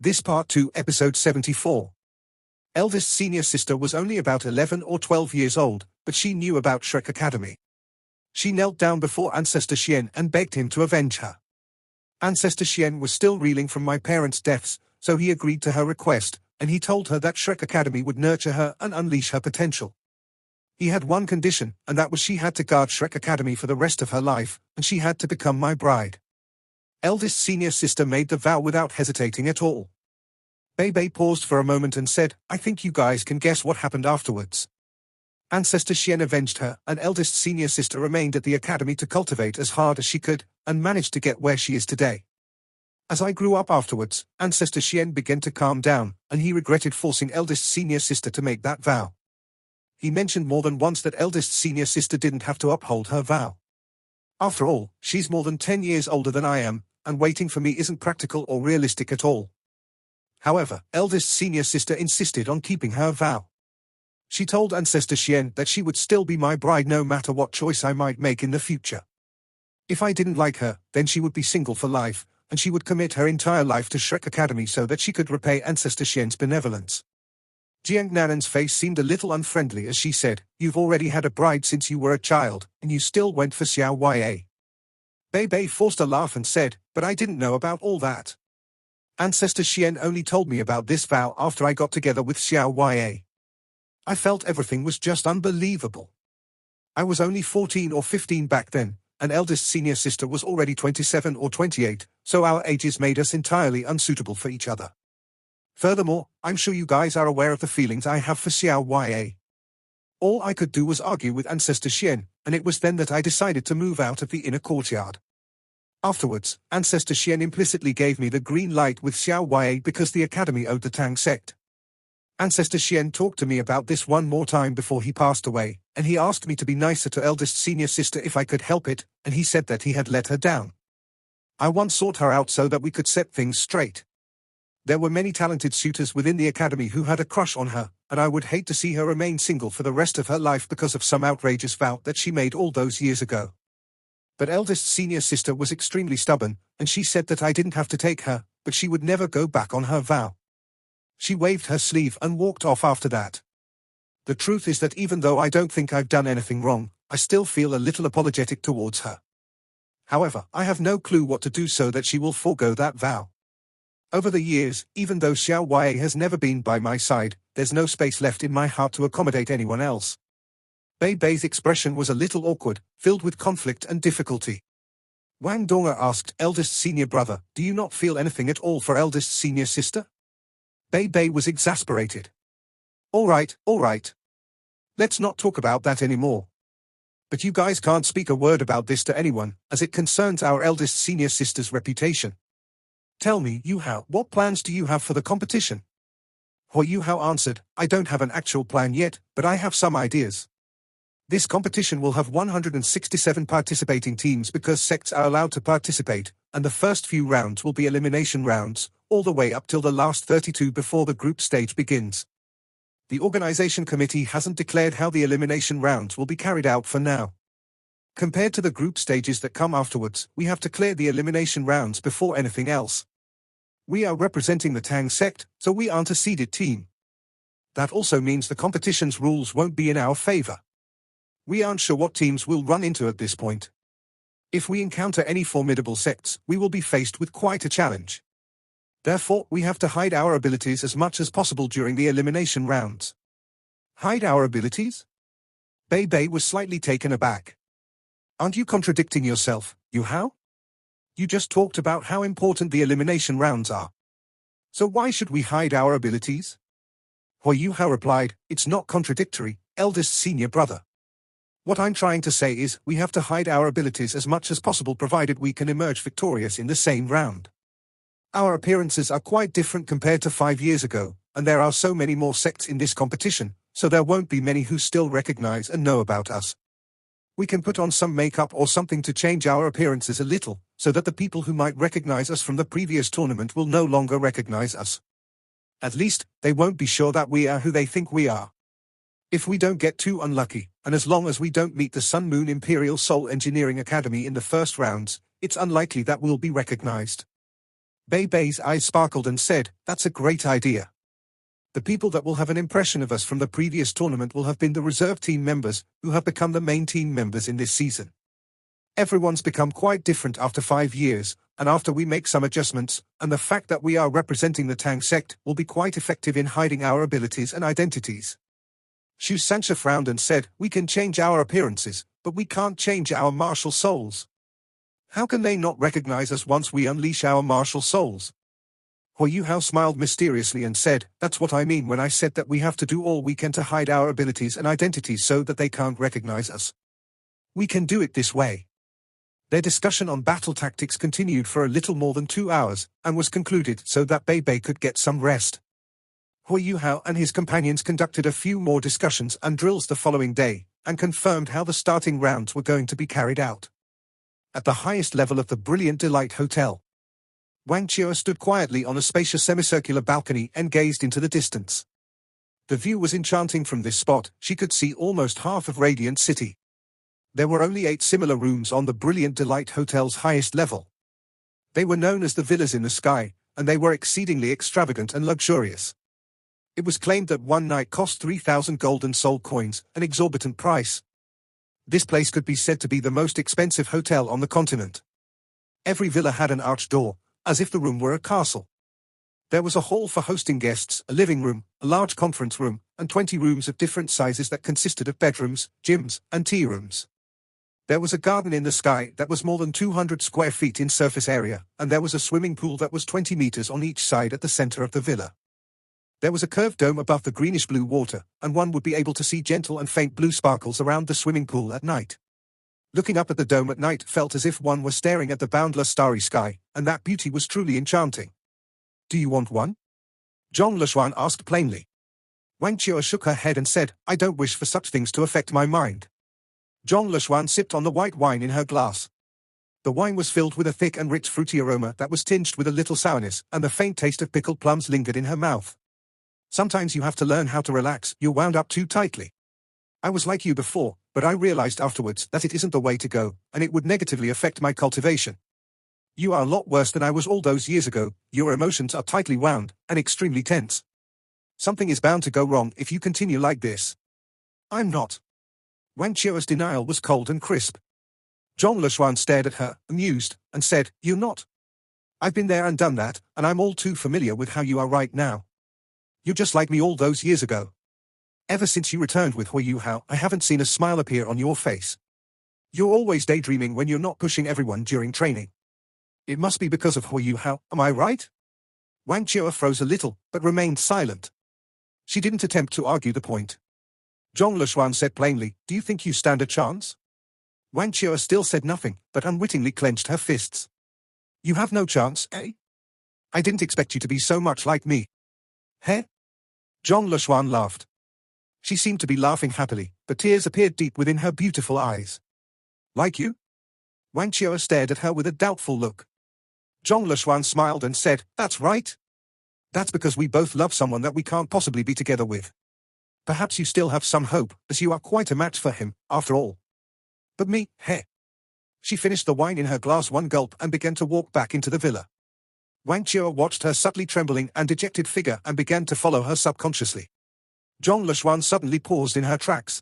This Part 2, Episode 74. Eldest senior sister was only about 11 or 12 years old, but she knew about Shrek Academy. She knelt down before Ancestor Xian and begged him to avenge her. Ancestor Xian was still reeling from my parents' deaths, so he agreed to her request, and he told her that Shrek Academy would nurture her and unleash her potential. He had one condition, and that was she had to guard Shrek Academy for the rest of her life, and she had to become my bride. Eldest senior sister made the vow without hesitating at all. Bei paused for a moment and said, "I think you guys can guess what happened afterwards." Ancestor Xian avenged her, and eldest senior sister remained at the academy to cultivate as hard as she could, and managed to get where she is today. As I grew up afterwards, Ancestor Xian began to calm down, and he regretted forcing eldest senior sister to make that vow. He mentioned more than once that eldest senior sister didn't have to uphold her vow. After all, she's more than 10 years older than I am, and waiting for me isn't practical or realistic at all. However, eldest senior sister insisted on keeping her vow. She told Ancestor Xian that she would still be my bride no matter what choice I might make in the future. If I didn't like her, then she would be single for life, and she would commit her entire life to Shrek Academy so that she could repay Ancestor Xian's benevolence. Jiang Nanan's face seemed a little unfriendly as she said, "You've already had a bride since you were a child, and you still went for Xiao Ya." Bei forced a laugh and said, "But I didn't know about all that. Ancestor Xian only told me about this vow after I got together with Xiao Ya. I felt everything was just unbelievable. I was only 14 or 15 back then, and eldest senior sister was already 27 or 28, so our ages made us entirely unsuitable for each other. Furthermore, I'm sure you guys are aware of the feelings I have for Xiao Ya. All I could do was argue with Ancestor Xian, and it was then that I decided to move out of the inner courtyard. Afterwards, Ancestor Xian implicitly gave me the green light with Xiao Ya because the academy owed the Tang sect. Ancestor Xian talked to me about this one more time before he passed away, and he asked me to be nicer to eldest senior sister if I could help it, and he said that he had let her down. I once sought her out so that we could set things straight. There were many talented suitors within the academy who had a crush on her, and I would hate to see her remain single for the rest of her life because of some outrageous vow that she made all those years ago. But eldest senior sister was extremely stubborn, and she said that I didn't have to take her, but she would never go back on her vow. She waved her sleeve and walked off after that. The truth is that even though I don't think I've done anything wrong, I still feel a little apologetic towards her. However, I have no clue what to do so that she will forego that vow. Over the years, even though Xiao Ya has never been by my side, there's no space left in my heart to accommodate anyone else." Bei's expression was a little awkward, filled with conflict and difficulty. Wang Donga asked, "Eldest senior brother, do you not feel anything at all for eldest senior sister?" Bei was exasperated. All right. Let's not talk about that anymore. But you guys can't speak a word about this to anyone, as it concerns our eldest senior sister's reputation. Tell me, Yu Hao, what plans do you have for the competition?" Yu Hao answered, "I don't have an actual plan yet, but I have some ideas. This competition will have 167 participating teams because sects are allowed to participate, and the first few rounds will be elimination rounds, all the way up till the last 32 before the group stage begins. The organization committee hasn't declared how the elimination rounds will be carried out for now. Compared to the group stages that come afterwards, we have to clear the elimination rounds before anything else. We are representing the Tang sect, so we aren't a seeded team. That also means the competition's rules won't be in our favor. We aren't sure what teams we'll run into at this point. If we encounter any formidable sects, we will be faced with quite a challenge. Therefore, we have to hide our abilities as much as possible during the elimination rounds." "Hide our abilities?" Bei was slightly taken aback. "Aren't you contradicting yourself, Yu Hao? You just talked about how important the elimination rounds are. So why should we hide our abilities?" Yu Hao replied, "It's not contradictory, eldest senior brother. What I'm trying to say is, we have to hide our abilities as much as possible provided we can emerge victorious in the same round. Our appearances are quite different compared to 5 years ago, and there are so many more sects in this competition, so there won't be many who still recognize and know about us. We can put on some makeup or something to change our appearances a little, so that the people who might recognize us from the previous tournament will no longer recognize us. At least, they won't be sure that we are who they think we are. If we don't get too unlucky, and as long as we don't meet the Sun Moon Imperial Soul Engineering Academy in the first rounds, it's unlikely that we'll be recognized." Bei Bei's eyes sparkled and said, "That's a great idea. The people that will have an impression of us from the previous tournament will have been the reserve team members, who have become the main team members in this season. Everyone's become quite different after 5 years, and after we make some adjustments, and the fact that we are representing the Tang sect will be quite effective in hiding our abilities and identities." Shu Sancha frowned and said, "We can change our appearances, but we can't change our martial souls. How can they not recognize us once we unleash our martial souls?" Hu Yuhao smiled mysteriously and said, "That's what I mean when I said that we have to do all we can to hide our abilities and identities so that they can't recognize us. We can do it this way." Their discussion on battle tactics continued for a little more than 2 hours, and was concluded so that Bei Bei could get some rest. Hu Yuhao and his companions conducted a few more discussions and drills the following day, and confirmed how the starting rounds were going to be carried out. At the highest level of the Brilliant Delight Hotel, Wang Chua stood quietly on a spacious semicircular balcony and gazed into the distance. The view was enchanting from this spot. She could see almost half of Radiant City. There were only 8 similar rooms on the Brilliant Delight Hotel's highest level. They were known as the Villas in the Sky, and they were exceedingly extravagant and luxurious. It was claimed that one night cost 3,000 golden soul coins, an exorbitant price. This place could be said to be the most expensive hotel on the continent. Every villa had an arched door, as if the room were a castle. There was a hall for hosting guests, a living room, a large conference room, and 20 rooms of different sizes that consisted of bedrooms, gyms, and tea rooms. There was a garden in the sky that was more than 200 square feet in surface area, and there was a swimming pool that was 20 meters on each side at the center of the villa. There was a curved dome above the greenish-blue water, and one would be able to see gentle and faint blue sparkles around the swimming pool at night. Looking up at the dome at night felt as if one were staring at the boundless starry sky, and that beauty was truly enchanting. "Do you want one?" Zhong Leshuan asked plainly. Wang Chua shook her head and said, "I don't wish for such things to affect my mind." Zhong Leshuan sipped on the white wine in her glass. The wine was filled with a thick and rich fruity aroma that was tinged with a little sourness, and the faint taste of pickled plums lingered in her mouth. "Sometimes you have to learn how to relax. You're wound up too tightly. I was like you before, but I realized afterwards that it isn't the way to go, and it would negatively affect my cultivation. You are a lot worse than I was all those years ago. Your emotions are tightly wound, and extremely tense. Something is bound to go wrong if you continue like this." "I'm not." Wang Chua's denial was cold and crisp. Zhong Leshuan stared at her, amused, and said, "You're not. I've been there and done that, and I'm all too familiar with how you are right now. You're just like me all those years ago. Ever since you returned with Hu Yuhao, I haven't seen a smile appear on your face. You're always daydreaming when you're not pushing everyone during training. It must be because of Hu Yuhao, am I right?" Wang Chua froze a little, but remained silent. She didn't attempt to argue the point. Zhong Leshuan said plainly, "Do you think you stand a chance?" Wang Chua still said nothing, but unwittingly clenched her fists. "You have no chance, eh? I didn't expect you to be so much like me." "Heh?" Zhong Leshuan laughed. She seemed to be laughing happily, but tears appeared deep within her beautiful eyes. "Like you?" Wang Chua stared at her with a doubtful look. Zhong Leshuan smiled and said, "That's right. That's because we both love someone that we can't possibly be together with. Perhaps you still have some hope, as you are quite a match for him, after all. But me, heh." She finished the wine in her glass one gulp and began to walk back into the villa. Wang Chua watched her subtly trembling and dejected figure and began to follow her subconsciously. Zhong Leshuan suddenly paused in her tracks.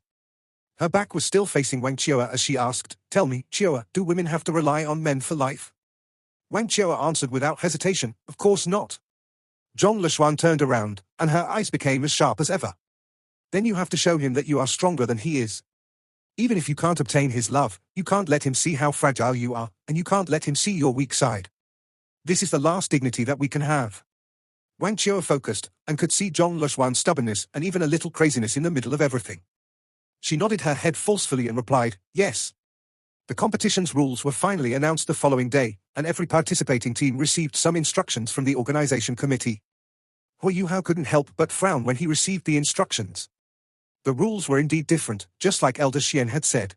Her back was still facing Wang Chua as she asked, "Tell me, Chua, do women have to rely on men for life?" Wang Chua answered without hesitation, "Of course not." Zhong Leshuan turned around, and her eyes became as sharp as ever. "Then you have to show him that you are stronger than he is. Even if you can't obtain his love, you can't let him see how fragile you are, and you can't let him see your weak side. This is the last dignity that we can have." Wang Chua focused, and could see Zhong Leshuan's stubbornness and even a little craziness in the middle of everything. She nodded her head forcefully and replied, "Yes." The competition's rules were finally announced the following day, and every participating team received some instructions from the organization committee. Hu Yuhao couldn't help but frown when he received the instructions. The rules were indeed different, just like Elder Xian had said.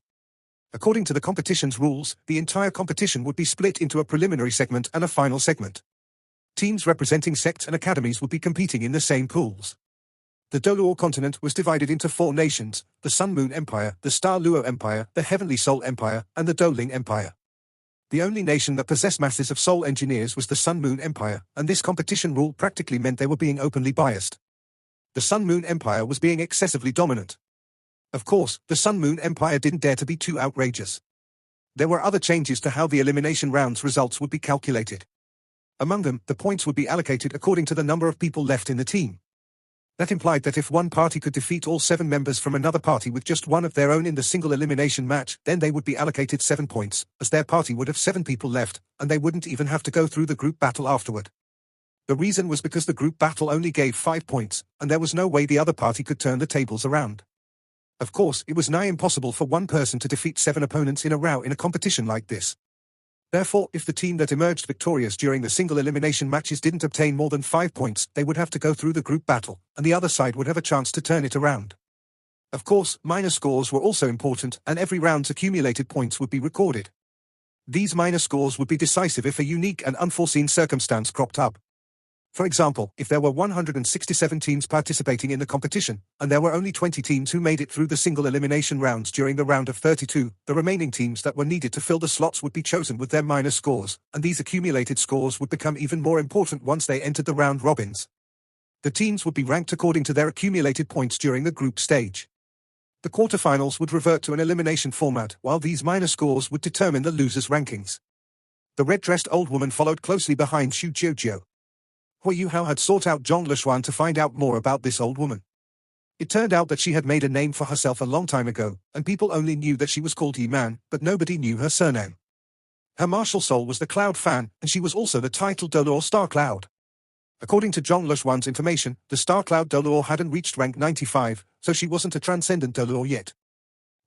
According to the competition's rules, the entire competition would be split into a preliminary segment and a final segment. Teams representing sects and academies would be competing in the same pools. The Doluo continent was divided into 4 nations: the Sun Moon Empire, the Star Luo Empire, the Heavenly Soul Empire, and the Doling Empire. The only nation that possessed masses of soul engineers was the Sun Moon Empire, and this competition rule practically meant they were being openly biased. The Sun Moon Empire was being excessively dominant. Of course, the Sun Moon Empire didn't dare to be too outrageous. There were other changes to how the elimination rounds results would be calculated. Among them, the points would be allocated according to the number of people left in the team. That implied that if one party could defeat all 7 members from another party with just one of their own in the single elimination match, then they would be allocated 7 points, as their party would have 7 people left, and they wouldn't even have to go through the group battle afterward. The reason was because the group battle only gave 5 points, and there was no way the other party could turn the tables around. Of course, it was nigh impossible for one person to defeat 7 opponents in a row in a competition like this. Therefore, if the team that emerged victorious during the single elimination matches didn't obtain more than 5 points, they would have to go through the group battle, and the other side would have a chance to turn it around. Of course, minor scores were also important, and every round's accumulated points would be recorded. These minor scores would be decisive if a unique and unforeseen circumstance cropped up. For example, if there were 167 teams participating in the competition, and there were only 20 teams who made it through the single elimination rounds during the round of 32, the remaining teams that were needed to fill the slots would be chosen with their minor scores, and these accumulated scores would become even more important once they entered the round robins. The teams would be ranked according to their accumulated points during the group stage. The quarterfinals would revert to an elimination format, while these minor scores would determine the losers' rankings. The red-dressed old woman followed closely behind Xu Jiujiu. Hui Yuhao had sought out Zhong Leshuan to find out more about this old woman. It turned out that she had made a name for herself a long time ago, and people only knew that she was called Yi Man, but nobody knew her surname. Her martial soul was the Cloud Fan, and she was also the title Dolor Star Cloud. According to Zhong Leshuan's information, the Star Cloud Dolor hadn't reached rank 95, so she wasn't a transcendent Dolor yet.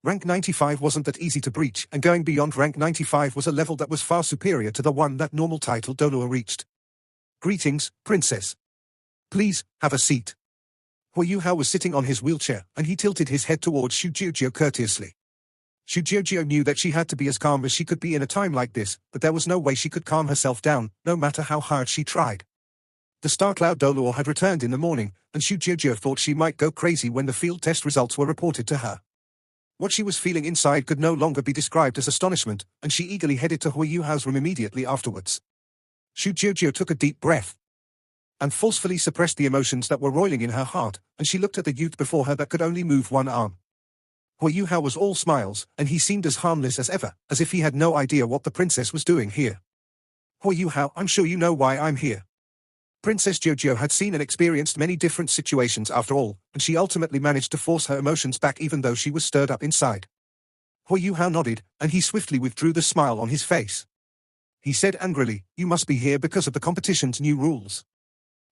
Rank 95 wasn't that easy to breach, and going beyond rank 95 was a level that was far superior to the one that normal title Dolor reached. Greetings, Princess. Please, have a seat. Hui Yuhao was sitting on his wheelchair, and he tilted his head towards Xu Jiujiu courteously. Xu Jiujiu knew that she had to be as calm as she could be in a time like this, but there was no way she could calm herself down, no matter how hard she tried. The Star Cloud Dolor had returned in the morning, and Xu Jiujiu thought she might go crazy when the field test results were reported to her. What she was feeling inside could no longer be described as astonishment, and she eagerly headed to Hui Yuhao's room immediately afterwards. Xu Jiujiu took a deep breath and forcefully suppressed the emotions that were roiling in her heart, and she looked at the youth before her that could only move one arm. Hui Yuhao was all smiles, and he seemed as harmless as ever, as if he had no idea what the princess was doing here. Hui Yuhao, I'm sure you know why I'm here. Princess Jiujiu had seen and experienced many different situations after all, and she ultimately managed to force her emotions back even though she was stirred up inside. Hui Yuhao nodded, and he swiftly withdrew the smile on his face. He said angrily, you must be here because of the competition's new rules.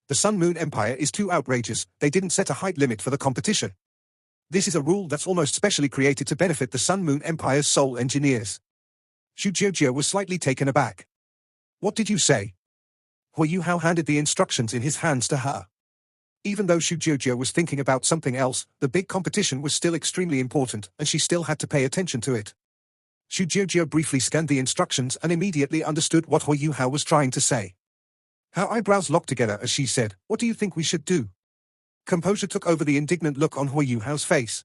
The Sun Moon Empire is too outrageous, they didn't set a height limit for the competition. This is a rule that's almost specially created to benefit the Sun Moon Empire's soul engineers. Xu Jiujiu was slightly taken aback. What did you say? Hui Yuhao handed the instructions in his hands to her. Even though Xu Jiujiu was thinking about something else, the big competition was still extremely important, and she still had to pay attention to it. Xu Jiujiu briefly scanned the instructions and immediately understood what Hui Yuhao was trying to say. Her eyebrows locked together as she said, what do you think we should do? Composure took over the indignant look on Hui Yuhao's face.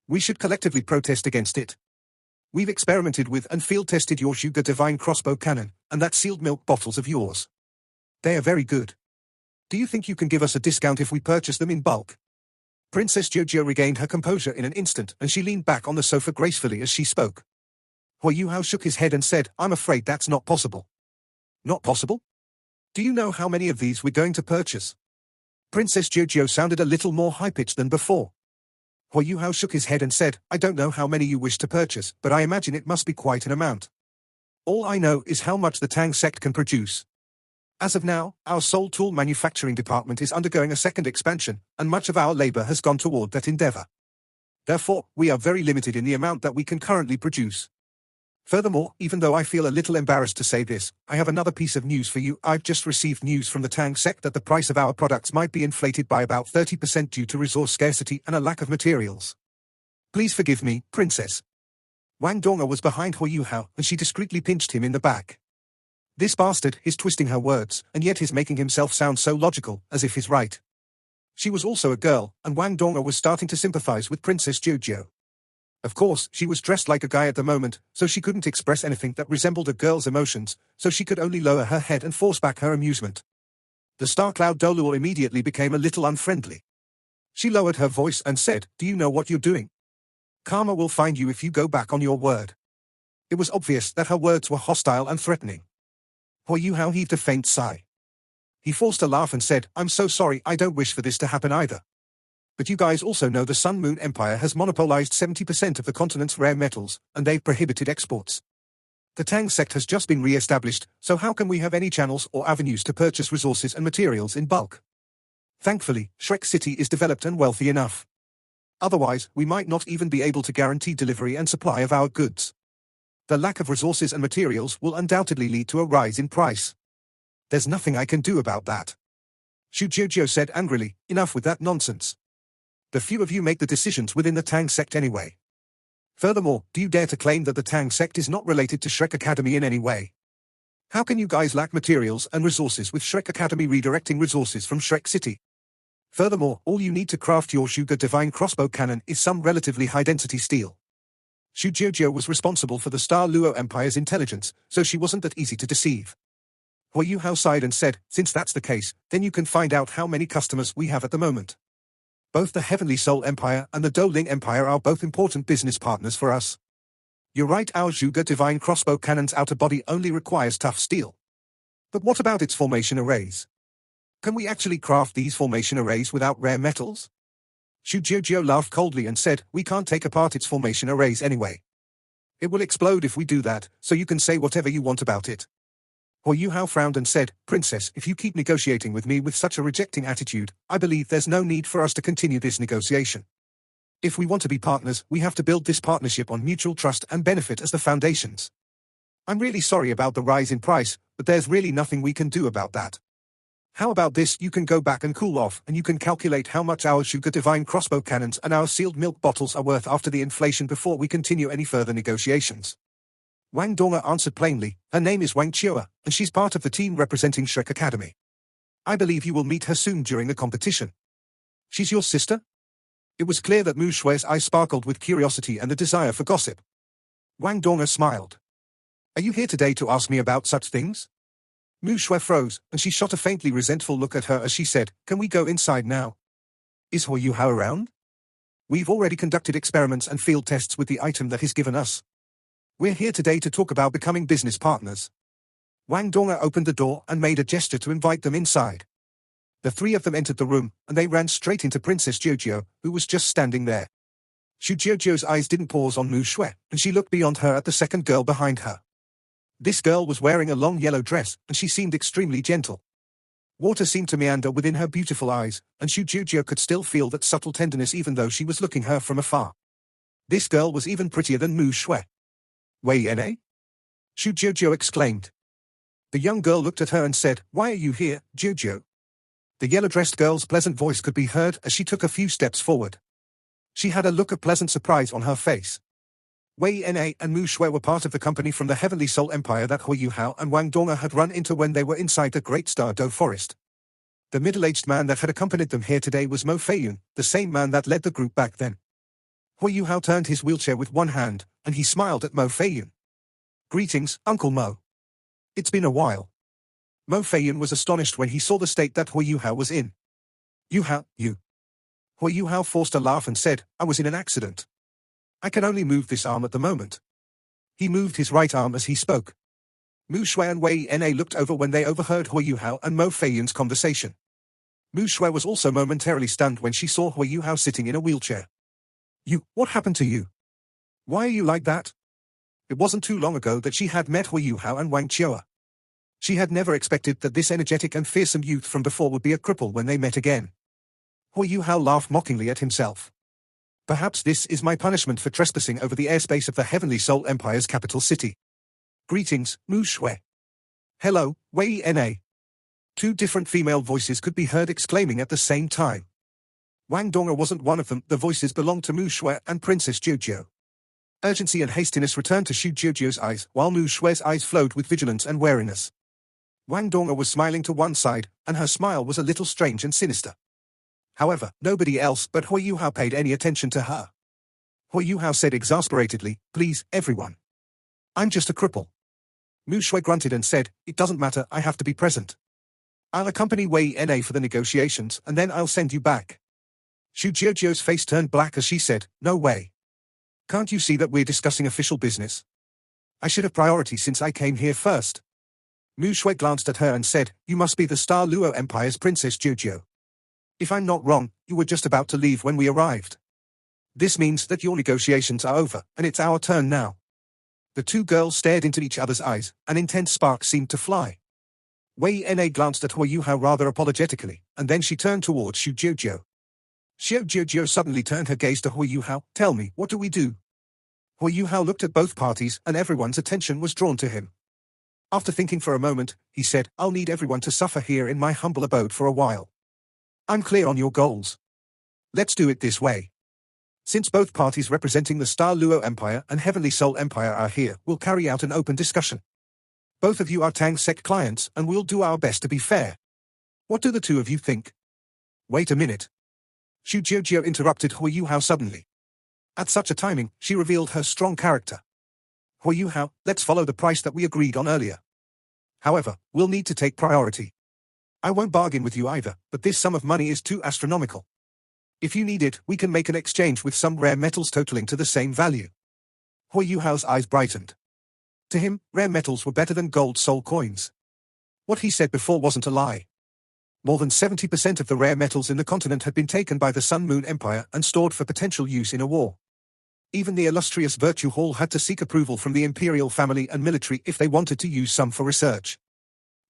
We should collectively protest against it. We've experimented with and field-tested your Zhuge Divine Crossbow Cannon, and that sealed milk bottles of yours. They are very good. Do you think you can give us a discount if we purchase them in bulk? Princess Jiujiu regained her composure in an instant, and she leaned back on the sofa gracefully as she spoke. Hui Yuhao shook his head and said, I'm afraid that's not possible. Not possible? Do you know how many of these we're going to purchase? Princess Jiujiu sounded a little more high-pitched than before. Hui Yuhao shook his head and said, I don't know how many you wish to purchase, but I imagine it must be quite an amount. All I know is how much the Tang sect can produce. As of now, our soul tool manufacturing department is undergoing a second expansion, and much of our labor has gone toward that endeavor. Therefore, we are very limited in the amount that we can currently produce. Furthermore, even though I feel a little embarrassed to say this, I have another piece of news for you. I've just received news from the Tang sect that the price of our products might be inflated by about 30% due to resource scarcity and a lack of materials. Please forgive me, Princess. Wang Donga was behind Hui Yuhao, and she discreetly pinched him in the back. This bastard is twisting her words, and yet is making himself sound so logical, as if he's right. She was also a girl, and Wang Donga was starting to sympathize with Princess Jiujiu. Of course, she was dressed like a guy at the moment, so she couldn't express anything that resembled a girl's emotions, so she could only lower her head and force back her amusement. The star-cloud Dolor immediately became a little unfriendly. She lowered her voice and said, "Do you know what you're doing? Karma will find you if you go back on your word." It was obvious that her words were hostile and threatening. Hua Yuhao heaved a faint sigh. He forced a laugh and said, "I'm so sorry, I don't wish for this to happen either. But you guys also know the Sun Moon Empire has monopolized 70% of the continent's rare metals, and they've prohibited exports. The Tang sect has just been re-established, so how can we have any channels or avenues to purchase resources and materials in bulk? Thankfully, Shrek City is developed and wealthy enough. Otherwise, we might not even be able to guarantee delivery and supply of our goods. The lack of resources and materials will undoubtedly lead to a rise in price. There's nothing I can do about that." Xu Jiujiu said angrily, "Enough with that nonsense. The few of you make the decisions within the Tang sect anyway. Furthermore, do you dare to claim that the Tang sect is not related to Shrek Academy in any way? How can you guys lack materials and resources with Shrek Academy redirecting resources from Shrek City? Furthermore, all you need to craft your Shuga Divine Crossbow Cannon is some relatively high-density steel." Xu Jiujiu was responsible for the Star Luo Empire's intelligence, so she wasn't that easy to deceive. Hua Yuhao sighed and said, "Since that's the case, then you can find out how many customers we have at the moment. Both the Heavenly Soul Empire and the Douling Empire are both important business partners for us. You're right, our Zhuge Divine Crossbow Cannon's outer body only requires tough steel. But what about its formation arrays? Can we actually craft these formation arrays without rare metals?" Xu Jiujiu laughed coldly and said, "We can't take apart its formation arrays anyway. It will explode if we do that, so you can say whatever you want about it." Hua Yuhao frowned and said, "Princess, if you keep negotiating with me with such a rejecting attitude, I believe there's no need for us to continue this negotiation. If we want to be partners, we have to build this partnership on mutual trust and benefit as the foundations. I'm really sorry about the rise in price, but there's really nothing we can do about that. How about this, you can go back and cool off, and you can calculate how much our Shuga Divine Crossbow Cannons and our sealed milk bottles are worth after the inflation before we continue any further negotiations." Wang Donga answered plainly, "Her name is Wang Chua, and she's part of the team representing Shrek Academy. I believe you will meet her soon during the competition." "She's your sister?" It was clear that Mu Shui's eyes sparkled with curiosity and the desire for gossip. Wang Donga smiled. "Are you here today to ask me about such things?" Mu Shui froze, and she shot a faintly resentful look at her as she said, "Can we go inside now? Is Hua Yuhao around? We've already conducted experiments and field tests with the item that he's given us. We're here today to talk about becoming business partners." Wang Donga opened the door and made a gesture to invite them inside. The three of them entered the room, and they ran straight into Princess Jiujiu, who was just standing there. Xu Jiujiu's eyes didn't pause on Mu Shui, and she looked beyond her at the second girl behind her. This girl was wearing a long yellow dress, and she seemed extremely gentle. Water seemed to meander within her beautiful eyes, and Xu Jiujiu could still feel that subtle tenderness even though she was looking her from afar. This girl was even prettier than Mu Shui. "Wei Ene?" Xu Jiujiu exclaimed. The young girl looked at her and said, "Why are you here, Jiujiu?" The yellow-dressed girl's pleasant voice could be heard as she took a few steps forward. She had a look of pleasant surprise on her face. Wei Ene and Mu Shui were part of the company from the Heavenly Soul Empire that Hua Yuhao and Wang Donga had run into when they were inside the Great Star Do Forest. The middle-aged man that had accompanied them here today was Mo Feiyun, the same man that led the group back then. Hua Yuhao turned his wheelchair with one hand, and he smiled at Mo Feiyun. "Greetings, Uncle Mo. It's been a while." Mo Feiyun was astonished when he saw the state that Hua Yuhao was in. "Yuhao, you." Hua Yuhao forced a laugh and said, "I was in an accident. I can only move this arm at the moment." He moved his right arm as he spoke. Mu Shui and Wei Ene looked over when they overheard Hua Yuhao and Mo Feiyun's conversation. Mu Shui was also momentarily stunned when she saw Hua Yuhao sitting in a wheelchair. What happened to you? Why are you like that?" It wasn't too long ago that she had met Hua Yuhao and Wang Chua. She had never expected that this energetic and fearsome youth from before would be a cripple when they met again. Hua Yuhao laughed mockingly at himself. "Perhaps this is my punishment for trespassing over the airspace of the Heavenly Soul Empire's capital city. Greetings, Mu Shui." "Hello, Wei Ene." Two different female voices could be heard exclaiming at the same time. Wang Donga wasn't one of them, the voices belonged to Mu Shui and Princess Jiujiu. Urgency and hastiness returned to Xu Jiujiu's eyes, while Mu Shui's eyes flowed with vigilance and wariness. Wang Donga was smiling to one side, and her smile was a little strange and sinister. However, nobody else but Hua Yuhao paid any attention to her. Hu Yuhao said exasperatedly, please, everyone. I'm just a cripple. Mu Shui grunted and said, it doesn't matter, I have to be present. I'll accompany Wei Na for the negotiations and then I'll send you back. Xu Jiujio's face turned black as she said, no way. Can't you see that we're discussing official business? I should have priority since I came here first. Mu Shui glanced at her and said, you must be the Star Luo Empire's Princess Jiujio. If I'm not wrong, you were just about to leave when we arrived. This means that your negotiations are over, and it's our turn now. The two girls stared into each other's eyes, an intense spark seemed to fly. Wei Na glanced at Hu Yuhao rather apologetically, and then she turned towards Xu Jiujio. Xu Jiujio suddenly turned her gaze to Hu Yuhao. Tell me, what do we do? Hu Yuhao looked at both parties, and everyone's attention was drawn to him. After thinking for a moment, he said, I'll need everyone to suffer here in my humble abode for a while. I'm clear on your goals. Let's do it this way. Since both parties representing the Star Luo Empire and Heavenly Soul Empire are here, we'll carry out an open discussion. Both of you are Tang Sect clients, and we'll do our best to be fair. What do the two of you think? Wait a minute. Xu Jiujio interrupted Hu Yuhao suddenly. At such a timing, she revealed her strong character. Hu Yuhao, let's follow the price that we agreed on earlier. However, we'll need to take priority. I won't bargain with you either, but this sum of money is too astronomical. If you need it, we can make an exchange with some rare metals totaling to the same value. Hu Yuhao's eyes brightened. To him, rare metals were better than gold soul coins. What he said before wasn't a lie. More than 70% of the rare metals in the continent had been taken by the Sun Moon Empire and stored for potential use in a war. Even the illustrious Virtue Hall had to seek approval from the imperial family and military if they wanted to use some for research.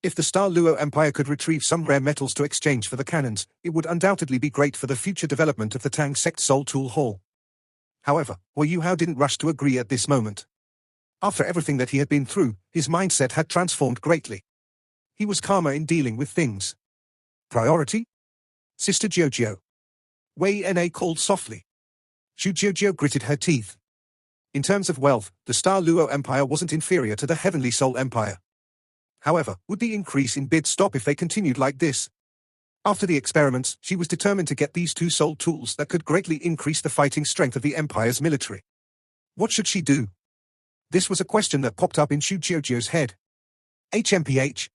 If the Star Luo Empire could retrieve some rare metals to exchange for the cannons, it would undoubtedly be great for the future development of the Tang Sect Soul Tool Hall. However, Hu Yuhao didn't rush to agree at this moment. After everything that he had been through, his mindset had transformed greatly. He was calmer in dealing with things. Priority? Sister Jiujio. Wei Na called softly. Xu Jiujio gritted her teeth. In terms of wealth, the Star Luo Empire wasn't inferior to the Heavenly Soul Empire. However, would the increase in bids stop if they continued like this? After the experiments, she was determined to get these two soul tools that could greatly increase the fighting strength of the Empire's military. What should she do? This was a question that popped up in Xu Jiujio's head. HMPH.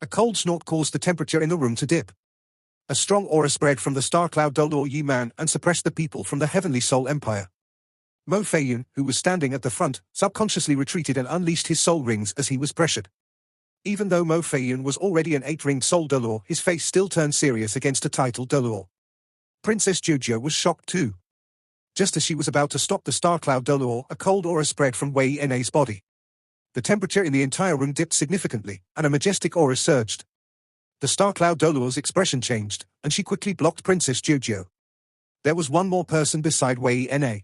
A cold snort caused the temperature in the room to dip. A strong aura spread from the star cloud Dolor Yi Man and suppressed the people from the Heavenly Soul Empire. Mo Feiyun, who was standing at the front, subconsciously retreated and unleashed his soul rings as he was pressured. Even though Mo Feiyun was already an 8-ringed soul Dolor, his face still turned serious against a title Dolor. Princess Jiujio was shocked too. Just as she was about to stop the star cloud Dolor, a cold aura spread from Wei Na's body. The temperature in the entire room dipped significantly, and a majestic aura surged. The star cloud Dolor's expression changed, and she quickly blocked Princess Jiujio. There was one more person beside Wei Na.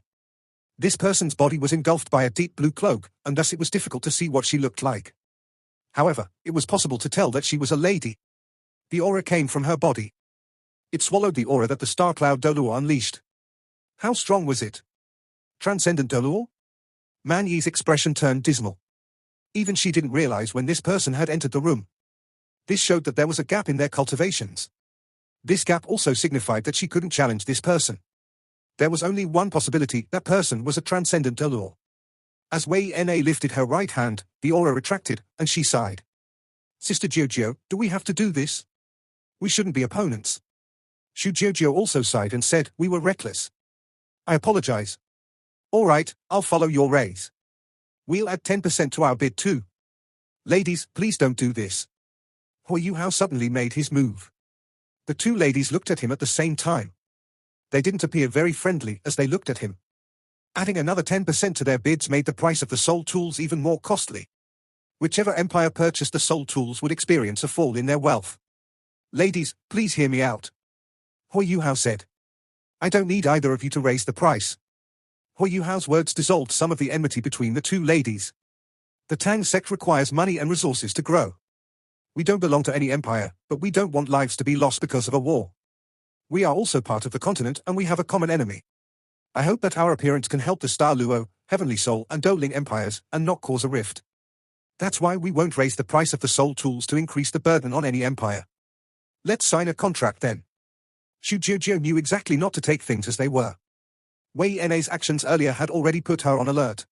This person's body was engulfed by a deep blue cloak, and thus it was difficult to see what she looked like. However, it was possible to tell that she was a lady. The aura came from her body. It swallowed the aura that the star cloud Dolor unleashed. How strong was it? Transcendent Dolor? Man Yi's expression turned dismal. Even she didn't realize when this person had entered the room. This showed that there was a gap in their cultivations. This gap also signified that she couldn't challenge this person. There was only one possibility: that person was a transcendent Dolor. As Wei Na lifted her right hand, the aura retracted, and she sighed. Sister Jiujio, do we have to do this? We shouldn't be opponents. Xu Jiujio also sighed and said, we were reckless. I apologize. All right, I'll follow your raise. We'll add 10% to our bid too. Ladies, please don't do this. Hu Yuhao suddenly made his move. The two ladies looked at him at the same time. They didn't appear very friendly as they looked at him. Adding another 10% to their bids made the price of the soul tools even more costly. Whichever empire purchased the soul tools would experience a fall in their wealth. Ladies, please hear me out. Hu Yuhao said. I don't need either of you to raise the price. Hu Yuhao's words dissolved some of the enmity between the two ladies. The Tang sect requires money and resources to grow. We don't belong to any empire, but we don't want lives to be lost because of a war. We are also part of the continent and we have a common enemy. I hope that our appearance can help the Star Luo, Heavenly Soul and Doling empires and not cause a rift. That's why we won't raise the price of the soul tools to increase the burden on any empire. Let's sign a contract then. Xu Jiujio knew exactly not to take things as they were. Wei En's actions earlier had already put her on alert.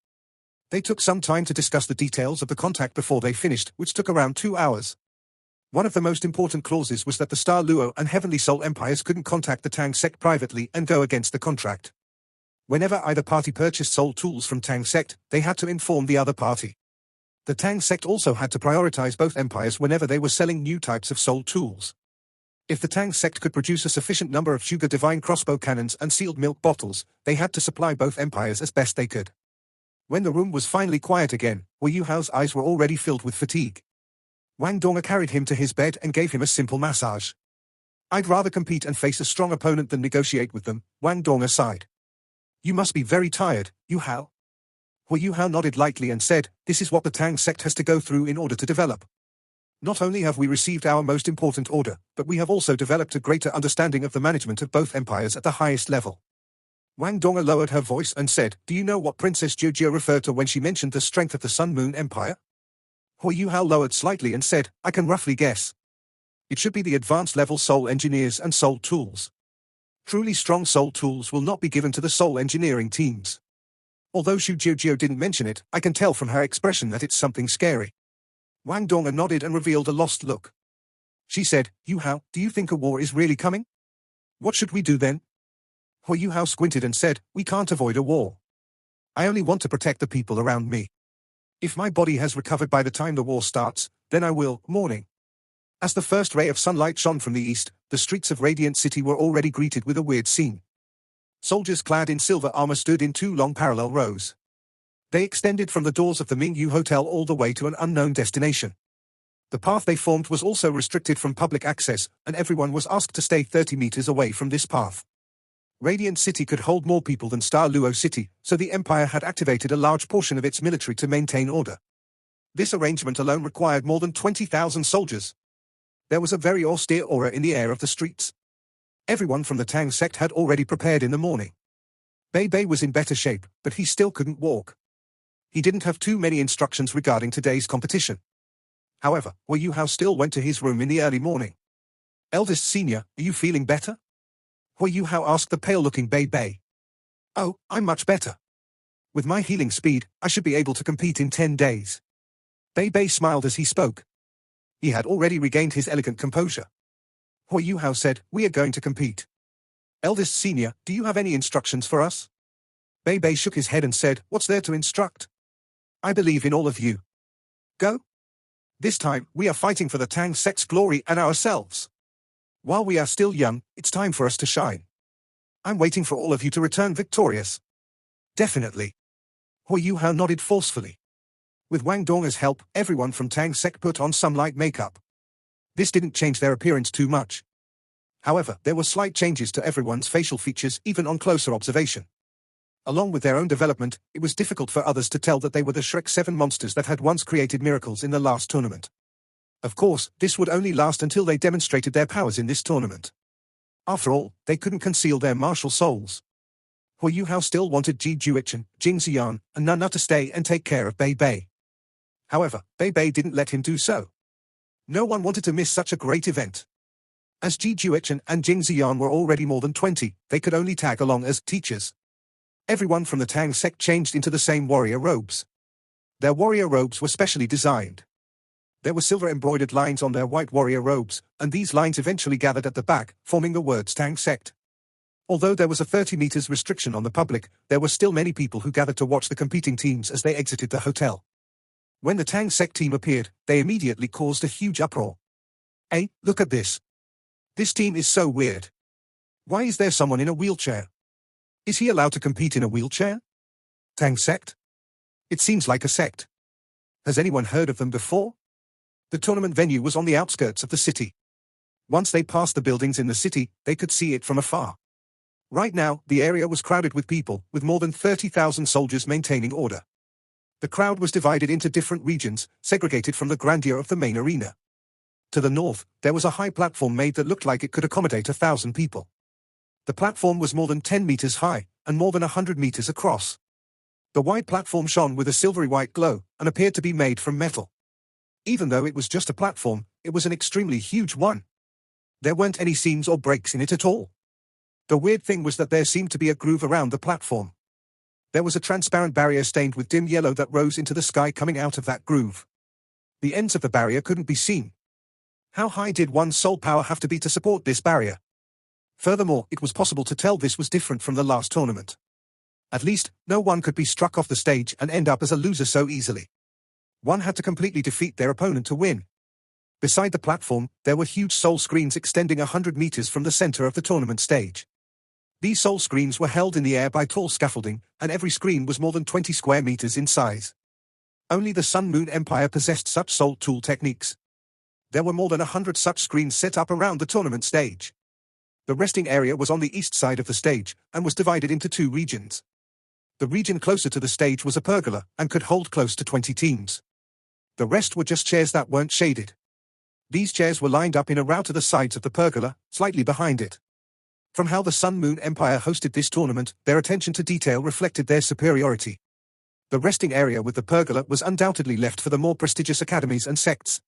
They took some time to discuss the details of the contact before they finished, which took around 2 hours. One of the most important clauses was that the Star Luo and Heavenly Soul Empires couldn't contact the Tang sect privately and go against the contract. Whenever either party purchased soul tools from Tang sect, they had to inform the other party. The Tang sect also had to prioritize both empires whenever they were selling new types of soul tools. If the Tang sect could produce a sufficient number of Sugar Divine crossbow cannons and sealed milk bottles, they had to supply both empires as best they could. When the room was finally quiet again, Wu Yuhao's eyes were already filled with fatigue. Wang Donga carried him to his bed and gave him a simple massage. "I'd rather compete and face a strong opponent than negotiate with them," Wang Donga sighed. "You must be very tired, Yuhao." Wu Yuhao nodded lightly and said, "This is what the Tang sect has to go through in order to develop. Not only have we received our most important order, but we have also developed a greater understanding of the management of both empires at the highest level." Wang Donga lowered her voice and said, "Do you know what Princess Jiujia referred to when she mentioned the strength of the Sun Moon Empire?" Wu Yuhao lowered slightly and said, "I can roughly guess. It should be the advanced level soul engineers and soul tools. Truly strong soul tools will not be given to the soul engineering teams. Although Xu Jiujia didn't mention it, I can tell from her expression that it's something scary." Wang Donga nodded and revealed a lost look. She said, "Yuhao, do you think a war is really coming? What should we do then?" Wu Yuhao squinted and said, "We can't avoid a war. I only want to protect the people around me. If my body has recovered by the time the war starts, then I will." Morning. As the first ray of sunlight shone from the east, the streets of Radiant City were already greeted with a weird scene. Soldiers clad in silver armor stood in 2 long parallel rows. They extended from the doors of the Mingyu Hotel all the way to an unknown destination. The path they formed was also restricted from public access, and everyone was asked to stay 30 meters away from this path. Radiant City could hold more people than Star Luo City, so the Empire had activated a large portion of its military to maintain order. This arrangement alone required more than 20,000 soldiers. There was a very austere aura in the air of the streets. Everyone from the Tang sect had already prepared in the morning. Bei Bei was in better shape, but he still couldn't walk. He didn't have too many instructions regarding today's competition. However, Wu Yuhao still went to his room in the early morning. "Eldest senior, are you feeling better?" Wu Yuhao asked the pale-looking Bei Bei. "Oh, I'm much better. With my healing speed, I should be able to compete in 10 days. Bei Bei smiled as he spoke. He had already regained his elegant composure. Wu Yuhao said, "We are going to compete. Eldest senior, do you have any instructions for us?" Bei Bei shook his head and said, "What's there to instruct? I believe in all of you. Go. This time, we are fighting for the Tang sect's glory and ourselves. While we are still young, it's time for us to shine. I'm waiting for all of you to return victorious." "Definitely." Wu Yuhao nodded forcefully. With Wang Donga's help, everyone from Tang sect put on some light makeup. This didn't change their appearance too much. However, there were slight changes to everyone's facial features even on closer observation. Along with their own development, it was difficult for others to tell that they were the Shrek 7 monsters that had once created miracles in the last tournament. Of course, this would only last until they demonstrated their powers in this tournament. After all, they couldn't conceal their martial souls. Wu Yuhao still wanted Ji Juichen, Jing Ziyan, and Nana to stay and take care of Bei Bei. However, Bei Bei didn't let him do so. No one wanted to miss such a great event. As Ji Juichen and Jing Ziyan were already more than 20, they could only tag along as teachers. Everyone from the Tang sect changed into the same warrior robes. Their warrior robes were specially designed. There were silver-embroidered lines on their white warrior robes, and these lines eventually gathered at the back, forming the words Tang sect. Although there was a 30 meters restriction on the public, there were still many people who gathered to watch the competing teams as they exited the hotel. When the Tang sect team appeared, they immediately caused a huge uproar. "Hey, look at this. This team is so weird. Why is there someone in a wheelchair? Is he allowed to compete in a wheelchair? Tang sect? It seems like a sect. Has anyone heard of them before?" The tournament venue was on the outskirts of the city. Once they passed the buildings in the city, they could see it from afar. Right now, the area was crowded with people, with more than 30,000 soldiers maintaining order. The crowd was divided into different regions, segregated from the grandeur of the main arena. To the north, there was a high platform made that looked like it could accommodate 1,000 people. The platform was more than 10 meters high, and more than 100 meters across. The wide platform shone with a silvery white glow, and appeared to be made from metal. Even though it was just a platform, it was an extremely huge one. There weren't any seams or breaks in it at all. The weird thing was that there seemed to be a groove around the platform. There was a transparent barrier stained with dim yellow that rose into the sky coming out of that groove. The ends of the barrier couldn't be seen. How high did one's soul power have to be to support this barrier? Furthermore, it was possible to tell this was different from the last tournament. At least, no one could be struck off the stage and end up as a loser so easily. One had to completely defeat their opponent to win. Beside the platform, there were huge soul screens extending 100 meters from the center of the tournament stage. These soul screens were held in the air by tall scaffolding, and every screen was more than 20 square meters in size. Only the Sun Moon Empire possessed such soul tool techniques. There were more than 100 such screens set up around the tournament stage. The resting area was on the east side of the stage, and was divided into two regions. The region closer to the stage was a pergola, and could hold close to 20 teams. The rest were just chairs that weren't shaded. These chairs were lined up in a row to the sides of the pergola, slightly behind it. From how the Sun Moon Empire hosted this tournament, their attention to detail reflected their superiority. The resting area with the pergola was undoubtedly left for the more prestigious academies and sects.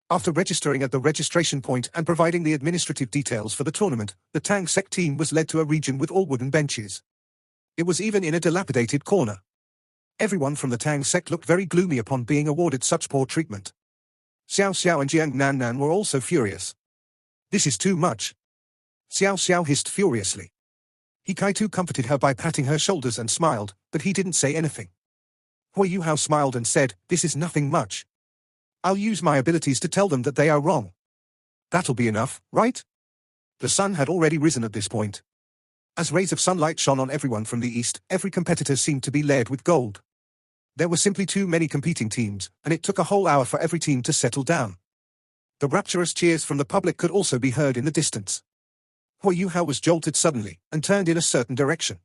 After registering at the registration point and providing the administrative details for the tournament, the Tang sect team was led to a region with all wooden benches. It was even in a dilapidated corner. Everyone from the Tang sect looked very gloomy upon being awarded such poor treatment. Xiao Xiao and Jiang Nan Nan were also furious. This is too much. Xiao Xiao hissed furiously. Hikai too comforted her by patting her shoulders and smiled, but he didn't say anything. Hui Yuhao smiled and said, "This is nothing much. I'll use my abilities to tell them that they are wrong. That'll be enough, right?" The sun had already risen at this point. As rays of sunlight shone on everyone from the east, every competitor seemed to be layered with gold. There were simply too many competing teams, and it took a whole hour for every team to settle down. The rapturous cheers from the public could also be heard in the distance. Hui Yuhao was jolted suddenly, and turned in a certain direction.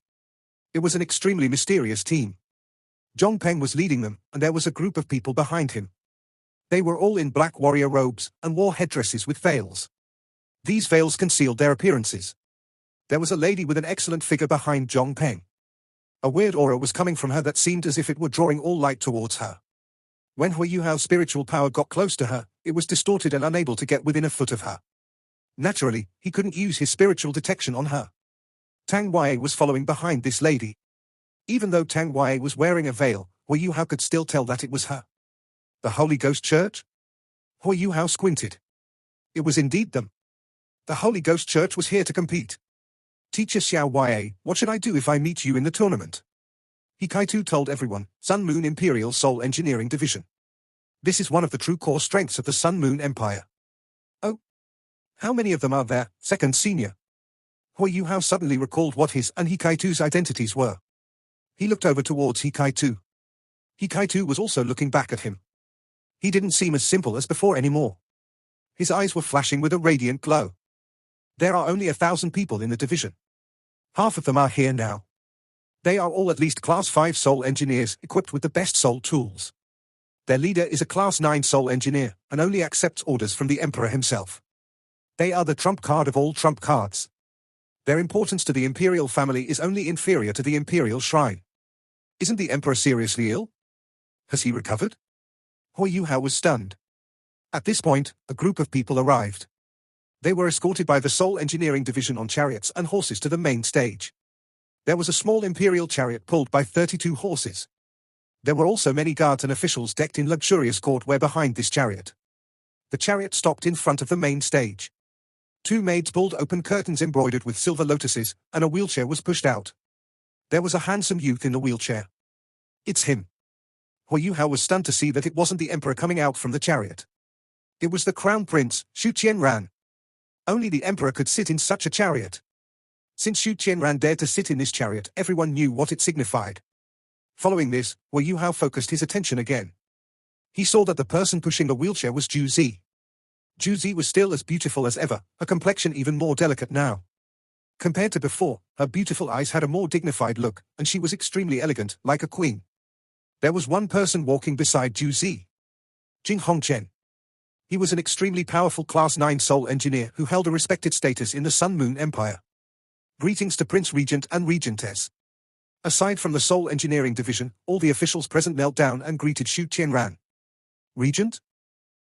It was an extremely mysterious team. Zhong Peng was leading them, and there was a group of people behind him. They were all in black warrior robes, and wore headdresses with veils. These veils concealed their appearances. There was a lady with an excellent figure behind Zhong Peng. A weird aura was coming from her that seemed as if it were drawing all light towards her. When Hui Yuhao's spiritual power got close to her, it was distorted and unable to get within a foot of her. Naturally, he couldn't use his spiritual detection on her. Tang Wei was following behind this lady. Even though Tang Wei was wearing a veil, Hui Yuhao could still tell that it was her. The Holy Ghost Church? Hui Yuhao squinted. It was indeed them. The Holy Ghost Church was here to compete. "Teacher Xiao Wei, what should I do if I meet you in the tournament?" Hikaitu told everyone, Sun Moon Imperial Soul Engineering Division. This is one of the true core strengths of the Sun Moon Empire. Oh. How many of them are there, second senior? Hui Yuhao suddenly recalled what his and Hikaitu's identities were. He looked over towards Hikaitu. Hikaitu was also looking back at him. He didn't seem as simple as before anymore. His eyes were flashing with a radiant glow. There are only 1,000 people in the division. Half of them are here now. They are all at least Class 5 soul engineers equipped with the best soul tools. Their leader is a Class 9 soul engineer and only accepts orders from the Emperor himself. They are the trump card of all trump cards. Their importance to the Imperial family is only inferior to the Imperial Shrine. Isn't the Emperor seriously ill? Has he recovered? Hui Yuhao was stunned. At this point, a group of people arrived. They were escorted by the Soul Engineering Division on chariots and horses to the main stage. There was a small Imperial chariot pulled by 32 horses. There were also many guards and officials decked in luxurious courtwear behind this chariot. The chariot stopped in front of the main stage. Two maids pulled open curtains embroidered with silver lotuses, and a wheelchair was pushed out. There was a handsome youth in the wheelchair. It's him. Hui Yuhao was stunned to see that it wasn't the Emperor coming out from the chariot. It was the Crown Prince, Xu Qianran. Only the Emperor could sit in such a chariot. Since Xu Qianran dared to sit in this chariot, everyone knew what it signified. Following this, Hui Yuhao focused his attention again. He saw that the person pushing the wheelchair was Zhu Zi. Zhu Zi was still as beautiful as ever, her complexion even more delicate now. Compared to before, her beautiful eyes had a more dignified look, and she was extremely elegant, like a queen. There was one person walking beside Zhu Zi. Jing Hongchen. He was an extremely powerful Class 9 soul engineer who held a respected status in the Sun Moon Empire. Greetings to Prince Regent and Regentess. Aside from the Soul Engineering Division, all the officials present knelt down and greeted Xu Qianran. Regent?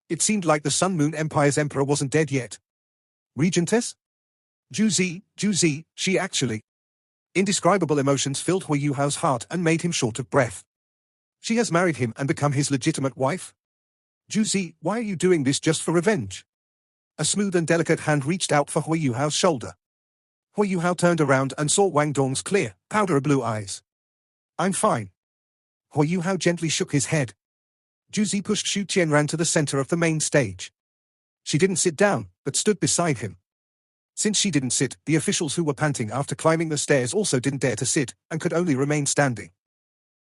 It seemed like the Sun Moon Empire's emperor wasn't dead yet. Regentess? Juzi, she actually. Indescribable emotions filled Hui Yuhao's heart and made him short of breath. She has married him and become his legitimate wife? Juzi, why are you doing this just for revenge? A smooth and delicate hand reached out for Hui Yuhao's shoulder. Hui Yuhao turned around and saw Wang Dong's clear, powder-blue eyes. I'm fine. Hui Yuhao gently shook his head. Juzi pushed Xu Qianran to the center of the main stage. She didn't sit down, but stood beside him. Since she didn't sit, the officials who were panting after climbing the stairs also didn't dare to sit, and could only remain standing.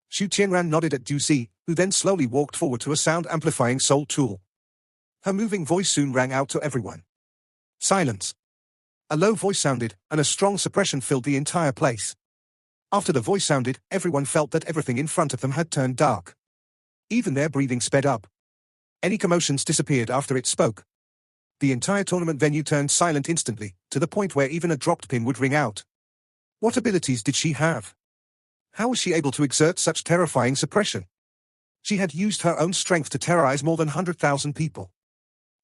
Xu Qianran nodded at Juzi, who then slowly walked forward to a sound-amplifying soul tool. Her moving voice soon rang out to everyone. Silence. A low voice sounded, and a strong suppression filled the entire place. After the voice sounded, everyone felt that everything in front of them had turned dark. Even their breathing sped up. Any commotions disappeared after it spoke. The entire tournament venue turned silent instantly, to the point where even a dropped pin would ring out. What abilities did she have? How was she able to exert such terrifying suppression? She had used her own strength to terrorize more than 100,000 people.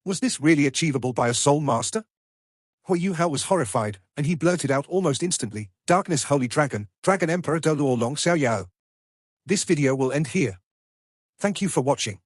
Was this really achievable by a soul master? Hui Yuhao was horrified, and he blurted out almost instantly, Darkness Holy Dragon, Dragon Emperor de Luo Long Xiao Yao. This video will end here. Thank you for watching.